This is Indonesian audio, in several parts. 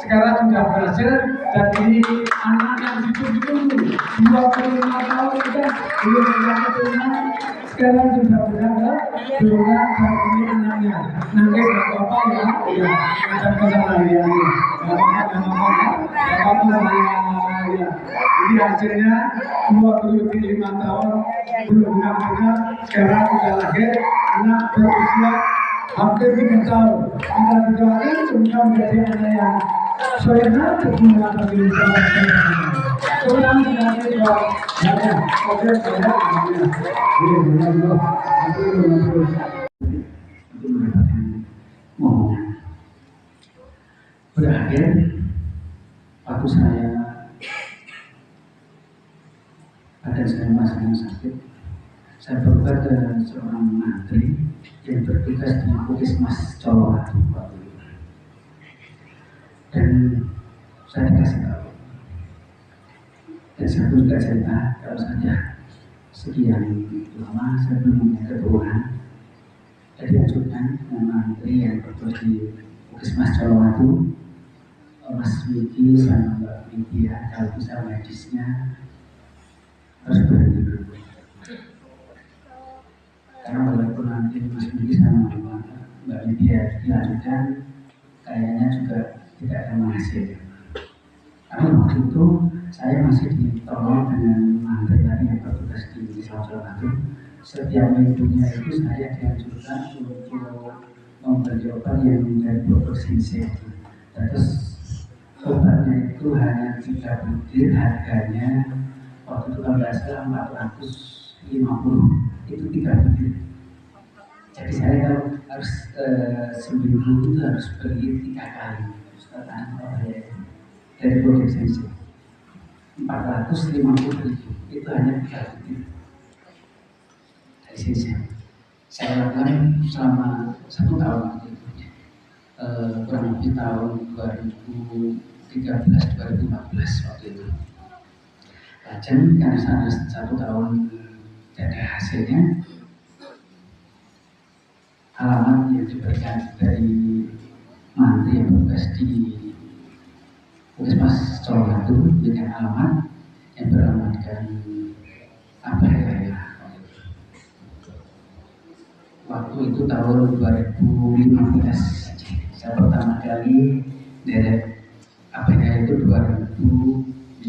sekarang sudah berhasil dan ini anak yang ditunggu 25 tahun kita belum mendapat turunan, sekarang sudah berada turunan dan ini anaknya. Nanti apa ya? Ya, ada kesalahannya. Ya. Ini hasilnya 25 tahun belum benar-benar, sekarang sudah lahir anak berusia hampir 3 tahun. Kita doakan semoga menjadi anak yang soalnya berguna bagi masyarakat. Sekarang kita coba banyak, oke banyak. Momongan berakhir waktu badan saya masih sakit. Saya berobat ke seorang mantri yang bertugas di Puskesmas Colowatu waktu itu. Dan saya dikasih tahu, dan saya pun juga cerita kalau saja sekian lama saya belum punya keturunan, jadi ajukan mantri yang bertugas di Puskesmas Colowatu, Mas Wiki sama Mbak Widya, kalau bisa medisnya harus berhenti dulu. Karena walaupun nanti Mas Wiki sama Mbak Widya dilanjutkan, kayaknya juga tidak akan menghasilkan. Karena waktu itu saya masih ditolong dengan mantri tadi yang bertugas di Colowatu. Setiap minggunya itu saya dianjurkan untuk membeli obat yang dari Bogor Sinsek. Terus obatnya itu hanya 3 butir, harganya waktu itu kalau nggak salah 450, itu 3 butir. Jadi saya kalau harus seminggu itu harus beli 3 kali. Dari Bogor Sinsek 450.000, itu hanya 3 butir dari Sinsek. Saya lakukan selama 1 tahun waktu itu. Kurang lebih tahun 2013-2014 waktu itu. Dan karena 1 tahun tidak ada hasilnya, alamat yang diberikan dari mantri yang bertugas di Puskesmas Colowatu dengan alamat yang beralamatkan Abhaya. Waktu itu tahun 2015. Saya pertama kali derek Abhaya itu 2015.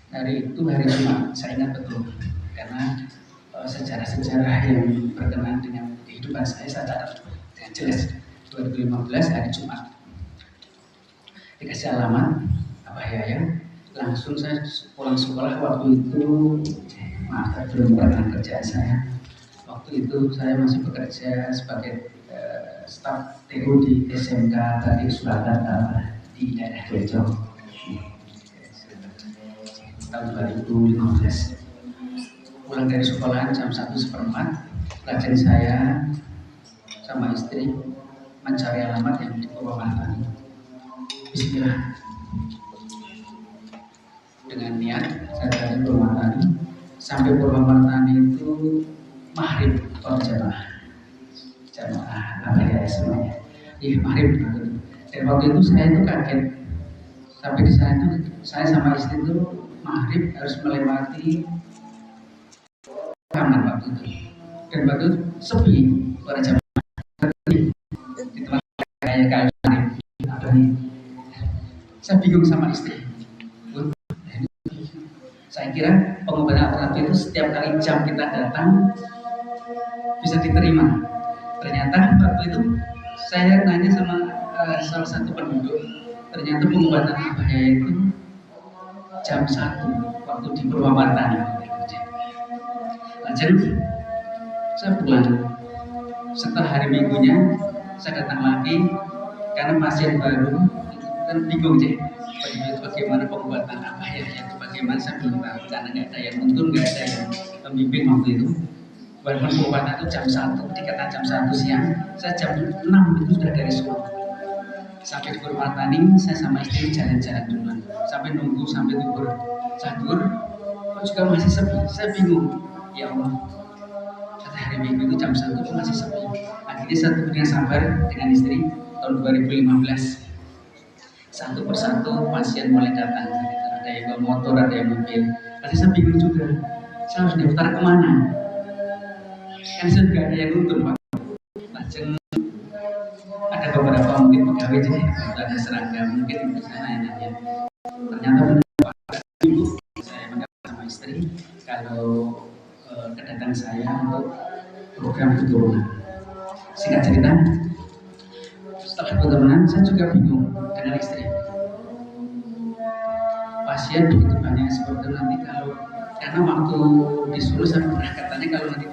Hari itu hari Jumat, saya ingat betul karena sejarah-sejarah yang berkenaan dengan kehidupan saya catat dengan jelas. 2015 hari Jumat dikasih alamat Abhaya, langsung saya pulang sekolah. Waktu itu maaf, belum pernah kerjaan saya. Waktu itu saya masih bekerja sebagai staf TU di SMK Batik Surakarta di daerah Dejo. Tahun 2015. Pulang dari sekolah jam 1:15, rajin saya sama istri mencari alamat yang di Purwamartani. Bismillah. Dengan niat saya dari Purwamartani. Sampai Purwamartani itu maghrib jamaah Abhaya semuanya. Maghrib. Dan waktu itu saya itu kaget. Sampai di sana itu saya sama istri itu maghrib harus melewati taman waktu itu. Dan waktu itu sepi para jamaah. Di tempat kayak saya bingung sama istri. Saya kira pengobatan alternatif itu setiap kali jam kita datang bisa diterima. Ternyata waktu itu saya nanya sama salah satu penduduk, ternyata pengobatan Abhaya itu jam 1 waktu di Purwamartani. Jadi saya pulang. Setelah hari Minggunya saya datang lagi karena pasien baru dan bingung bagaimana pengobatan Abhaya itu bagaimana saya belum tahu karena nggak ada yang untung, nggak ada yang membimbing waktu itu. Walaupun pengobatan itu jam 1, dikatakan jam 1 siang, saya jam 6 itu sudah dari Solo. Sampai di Purwamartani, saya sama istri jalan-jalan duluan. Sampai nunggu sampai duhur. Duhur, kok juga masih sepi. Saya bingung. Ya Allah, kata hari Minggu itu jam 1 itu masih sepi. Akhirnya satu dengan sabar dengan istri tahun 2015 satu persatu pasien mulai datang. Ada yang bawa motor, ada yang mobil. Tadi saya bingung juga, saya harus daftar kemana? Kan sudah ada yang nuntun Pak. Lajeng ada beberapa mungkin pegawai jadi ada seragam mungkin di sana yang nanya. Ternyata benar Ibu, saya mendapat sama istri kalau kedatangan saya untuk program keturunan. Singkat cerita, setelah keturunan saya juga bingung dengan istri. Pasien begitu banyak seperti itu nanti kalau karena waktu disuruh saya pernah katanya kalau nanti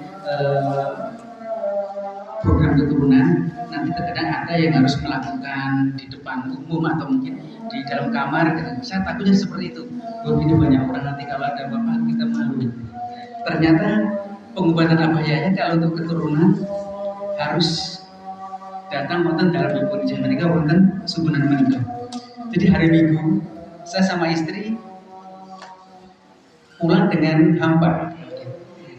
program keturunan nanti terkadang ada yang harus melakukan di depan umum atau mungkin di dalam kamar gitu. Saya takutnya seperti itu. Begitu banyak orang nanti kalau ada bapak kita malu. Ternyata pengobatan abahiyanya kalau untuk keturunan harus datang wonten dalam minggu ini mereka wonten subunan menikah. Jadi hari Minggu saya sama istri pulang dengan hampa.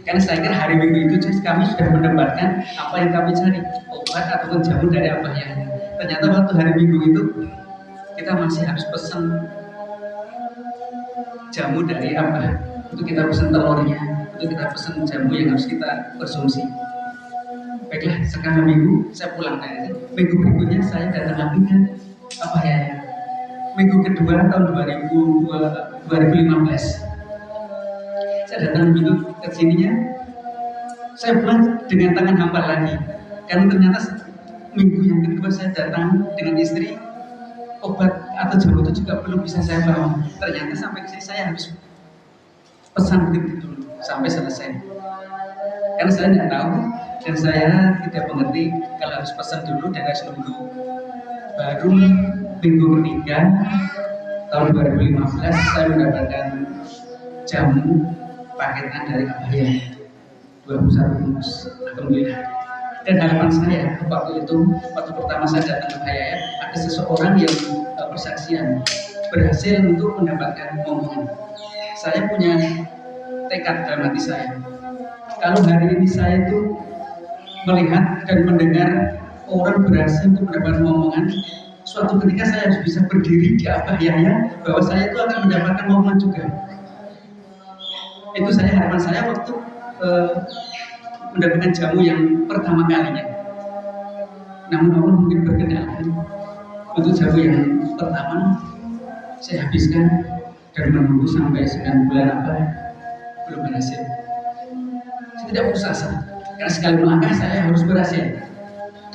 Karena saya kira hari Minggu itu kami sudah mendapatkan apa yang kami cari, obat ataupun jamu dari abahnya. Ternyata waktu hari Minggu itu kita masih harus pesan jamu dari abah. Untuk kita pesan telurnya, untuk kita pesan jamu yang harus kita konsumsi. Baiklah, sekarang Minggu saya pulang dari itu. Minggu berikutnya saya datang lagi kan abahnya. Minggu kedua tahun 2015 saya datang minggu ke sininya, saya pulang dengan tangan hampa lagi karena ternyata minggu yang kedua saya datang dengan istri, obat atau jamu itu juga belum bisa saya bawa. Ternyata sampai ke sini saya harus pesan begitu dulu sampai selesai karena saya tidak tahu dan saya tidak mengerti kalau harus pesan dulu dan harus nunggu. Baru minggu ketiga tahun 2015 saya mendapatkan jamu paketan dari abahya 21 bungkus. Alhamdulillah. Dan harapan saya waktu itu, waktu pertama saya datang ke abahya, ada seseorang yang bersaksian berhasil untuk mendapatkan momongan. Saya punya tekad dalam hati saya. Kalau hari ini saya itu melihat dan mendengar orang berhasil untuk mendapatkan momongan, suatu ketika saya harus bisa berdiri di abahya bahwa saya itu akan mendapatkan momongan juga. Itu saya harapan saya waktu mendapatkan jamu yang pertama kalinya. Namun Allah mungkin berkenan untuk jamu yang pertama saya habiskan dan menunggu sampai 9 bulan apa belum berhasil. Saya tidak putus asa karena sekali melangkah saya harus berhasil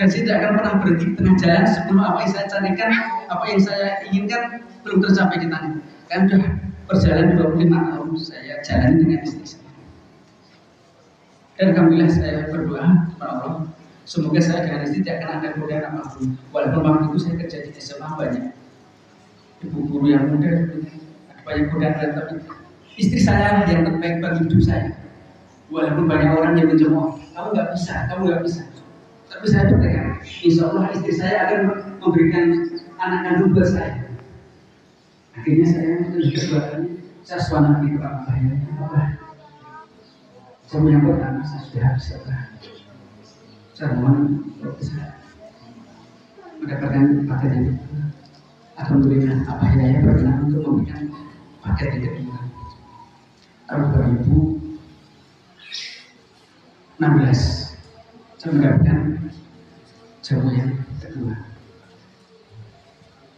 dan saya tidak akan pernah berhenti di tengah jalan sebelum apa yang saya carikan, apa yang saya inginkan belum tercapai di tangan. Kan sudah berjalan 25 tahun saya jalan dengan istri saya. Dan alhamdulillah saya berdoa kepada Allah, semoga saya dengan istri tidak akan ada godaan apapun. Walaupun waktu itu saya kerja di SMA banyak ibu guru yang muda, ada banyak godaan, tapi istri saya yang terbaik bagi hidup saya. Walaupun banyak orang yang mencemooh, kamu nggak bisa. Tapi saya bertekad, insya Allah istri saya akan memberikan anak kandung buat saya. Akhirnya saya menunjukkan bahwa saya suami di Pak Bahaya. Jamu yang pertama saya sudah habis saya mohon bisa mendapatkan paket yang kedua. Alhamdulillah Pak Bahaya berkenan untuk memberikan paket yang kedua. Tahun 2016 saya mendapatkan jamu yang kedua.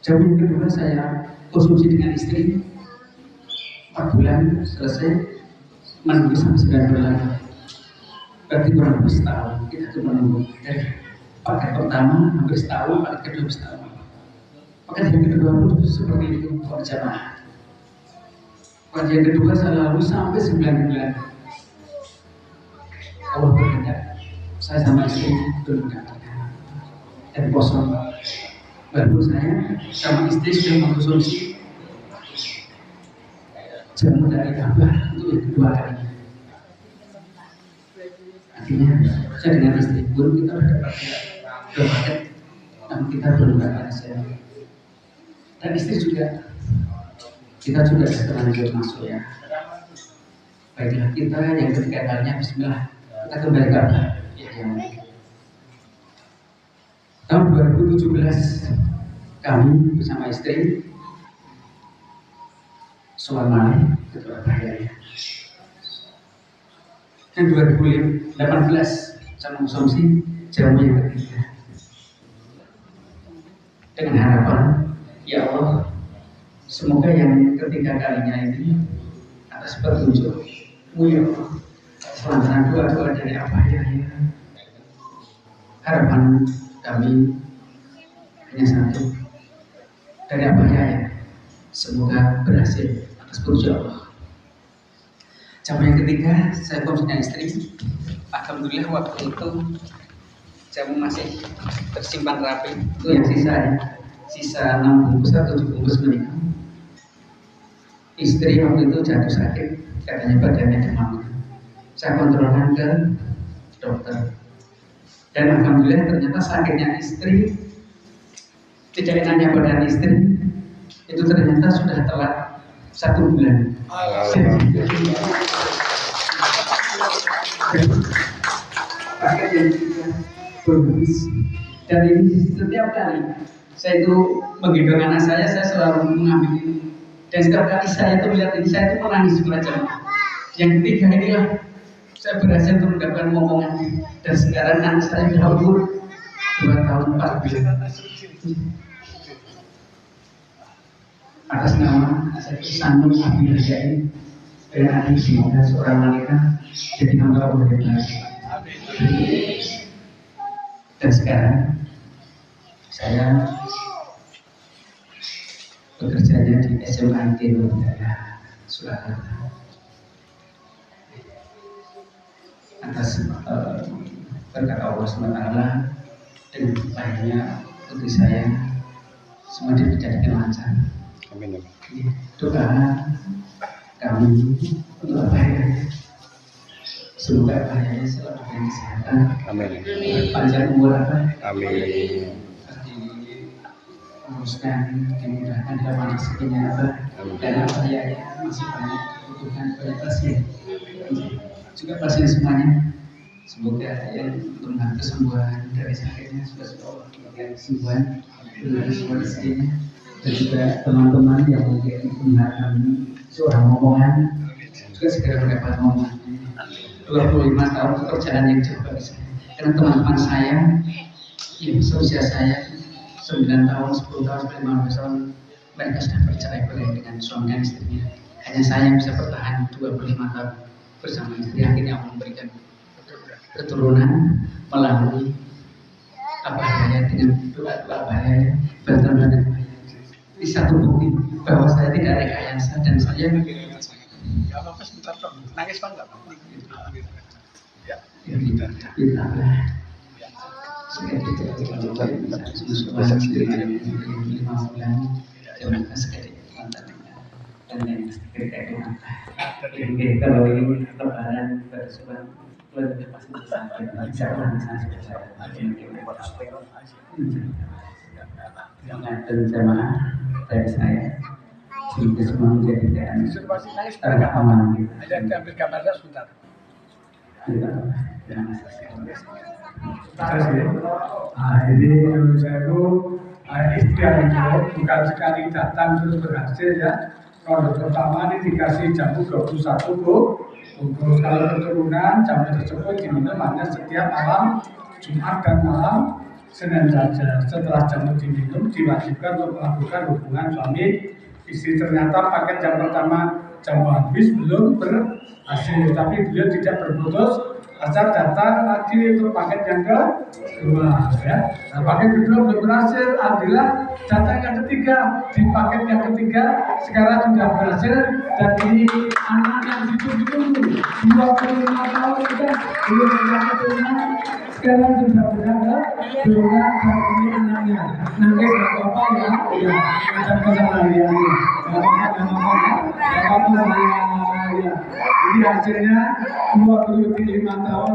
Jamu yang kedua saya konsumsi dengan istri 4 bulan selesai, menunggu sampai 9 bulan, berarti kurang lebih setahun kita tuh menunggu. Dari paket pertama hampir setahun, paket kedua setahun, paket yang kedua pun seperti itu berjamaah. Paket yang kedua saya lalu sampai 9 bulan. Allah berkehendak saya sama istri belum mendapatkan dan kosong. Baru saya sama istri sudah mengkonsumsi jamu dari abah untuk yang kedua kali. Akhirnya saya dengan istri pun kita dapat dua paket, namun kita belum dapat hasil. Dan istri juga kita sudah terlanjur masuk ya. Baiklah kita yang ketiga kalinya Bismillah kita kembali ke abah ya yang Tahun 2017 kami bersama istri soal Malay ke Surabaya. Dan 2018 sama konsumsi jauh yang ketiga. Dengan harapan, ya Allah, semoga yang ketiga kalinya ini atas petunjuk-Mu ya Allah, selantaran doa-doa dari Abaya ya. Harapan kami hanya satu dari Abaya ya, semoga berhasil atas petunjuk Allah. Jam yang ketiga saya konsumsi dengan istri. Alhamdulillah waktu itu jamu masih tersimpan rapi. Itu yang sisa 6 bungkus atau 7 bungkus menikah. Istri waktu itu jatuh sakit, katanya badannya demam. Saya kontrolkan ke dokter, dan alhamdulillah ternyata sakitnya istri, tidak enaknya badan istri itu ternyata sudah telat 1 bulan. Pakai yang bagus. Dan ini setiap kali saya itu menggendong anak saya selalu mengambil ini. Dan setiap kali saya itu melihat ini, saya itu menangis semacam. Yang ketiga inilah saya berhasil untuk mendapatkan momongan. Dan sekarang anak saya sudah umur 2 tahun 4 bulan. Atas nama saya Sanul Abdul Jain dan adik semoga seorang wanita jadi hamba Allah yang baik. Dan sekarang saya bekerjanya di SMA Udara Surakarta. Atas berkat Allah SWT dan lainnya putri saya semua dijadikan lancar. Amin. Doa kami untuk Abaya, semoga Abaya selalu diberi kesehatan. Amin. Panjang umur Abah. Amin. Diuruskan, dimudahkan dalam rezekinya Abah. Dan Abaya masih banyak kebutuhan banyak pasien, juga pasien semuanya. Semoga yang untuk kesembuhan dari sakitnya sudah memberikan kesembuhan dari semua rezekinya. Dan juga teman-teman yang mungkin menggunakan seorang momongan juga segera mendapat momongan. 25 tahun pekerjaan yang jauh bagi saya. Karena teman-teman saya yang seusia saya 9 tahun, 10 tahun, 15 tahun mereka sudah bercerai-berai dengan suami dan istrinya. Hanya saya yang bisa bertahan 25 tahun bersama istri. Akhirnya memberikan keturunan melalui Abaya dengan doa-doa Abaya, bantuan-bantuan. Di satu bukti bahwa saya tidak rekayasa dan saya ya apa sebentar dong, nangis pak nggak? Ya, kita sudah tidak 5 bulan jangan sekali mantan dan yang terkait dengan kalau ini lebaran bersuara lebih pasti bisa dan jamaah dari saya sehingga semua menjadikan agak aman. Ada yang ambil gambarnya sebentar. Ini menurut saya itu ikhtiar itu bukan sekali datang terus berhasil ya. Kalau pertama ini dikasih jamu 21 Bu. Untuk kalau keturunan jamu tersebut diminum hanya setiap malam Jumat dan malam Senin saja. Setelah jamu diminum diwajibkan untuk melakukan hubungan suami istri. Ternyata paket yang pertama jamu habis belum berhasil, tapi beliau tidak berputus asa datang lagi untuk paket yang kedua ya. Nah, paket kedua belum berhasil, alhamdulillah datang yang ketiga. Di paket yang ketiga sekarang sudah berhasil, dan ini anak yang ditunggu 25 tahun sudah belum punya keturunan, sekarang sudah berada dengan dan ini anaknya nangis gak apa-apa ya ada kesalahannya ya. Ini hasilnya 25 tahun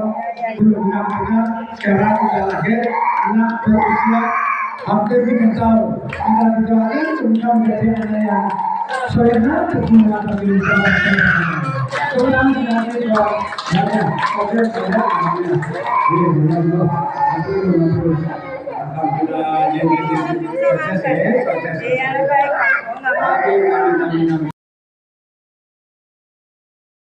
belum benar-benar sekarang sudah lahir anak berusia hampir 3 tahun. Kita doakan semoga menjadi anak yang soleha berguna bagi masyarakat. Semoga menjadi doa banyak. Oke, saya alhamdulillah. Ini benar-benar Alhamdulillah, sukses ya, sukses. Iya, baik. Oh, nggak apa-apa. Amin, amin, amin, amin.